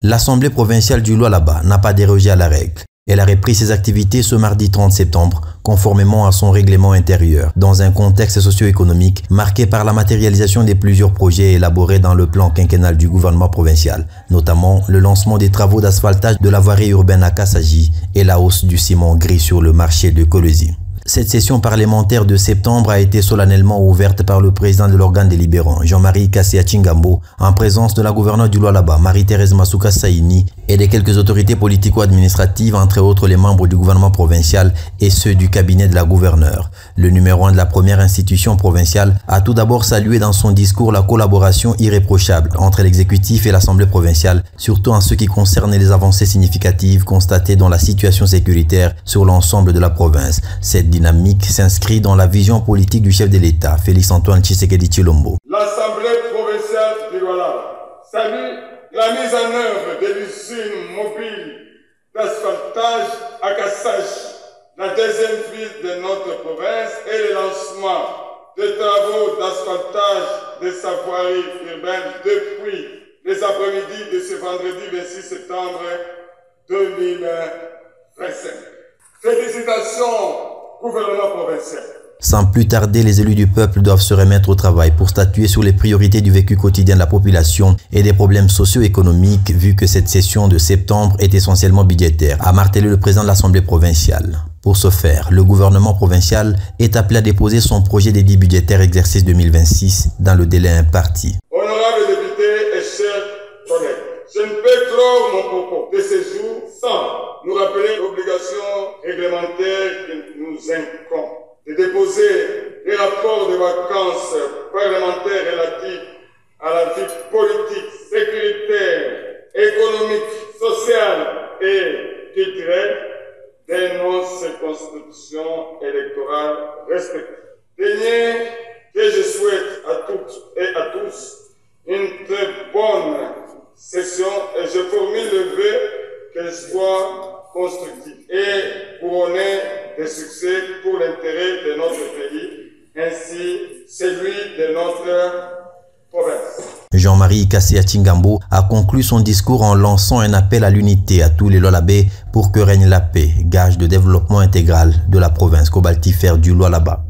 L'Assemblée provinciale du Lualaba n'a pas dérogé à la règle. Elle a repris ses activités ce mardi 30 septembre, conformément à son règlement intérieur, dans un contexte socio-économique marqué par la matérialisation de plusieurs projets élaborés dans le plan quinquennal du gouvernement provincial, notamment le lancement des travaux d'asphaltage de la voirie urbaine à Kassaji et la hausse du ciment gris sur le marché de Kolwezi. Cette session parlementaire de septembre a été solennellement ouverte par le président de l'organe délibérant, Jean-Marie Kassia Tchingambo, en présence de la gouverneure du Lualaba, Marie-Thérèse Masuka Saini, et de quelques autorités politico-administratives, entre autres les membres du gouvernement provincial et ceux du cabinet de la gouverneure. Le numéro 1 de la première institution provinciale a tout d'abord salué dans son discours la collaboration irréprochable entre l'exécutif et l'Assemblée provinciale, surtout en ce qui concerne les avancées significatives constatées dans la situation sécuritaire sur l'ensemble de la province. Cette dynamique s'inscrit dans la vision politique du chef de l'État, Félix-Antoine Tshisekedi Tshilombo. L'Assemblée provinciale du Lualaba salue la mise en œuvre de l'usine mobile d'asphaltage à Kassaji, la deuxième ville de notre province, et le lancement des travaux d'asphaltage de sa voirie urbaine depuis les après-midi de ce vendredi 26 septembre 2025. Félicitations, gouvernement provincial. Sans plus tarder, les élus du peuple doivent se remettre au travail pour statuer sur les priorités du vécu quotidien de la population et des problèmes socio-économiques, vu que cette session de septembre est essentiellement budgétaire, a martelé le président de l'Assemblée provinciale. Pour ce faire, le gouvernement provincial est appelé à déposer son projet d'édit budgétaire exercice 2026 dans le délai imparti. Honorables députés et chers collègues, je ne peux clore mon propos de ce jour sans nous rappeler l'obligation réglementaire qui nous incombe de déposer les rapports de vacances parlementaires relatifs à la vie politique, sécuritaire, économique, sociale et culturelle de nos circonscriptions électorales respectives. Dernier que je souhaite à toutes et à tous une très bonne session et je formule le vœu qu'elle soit constructive et couronnée de succès pour l'intérêt de notre pays ainsi celui de notre province. Jean-Marie Kassia Tchingambo a conclu son discours en lançant un appel à l'unité à tous les Lualabais pour que règne la paix, gage de développement intégral de la province cobaltifère du Lualaba.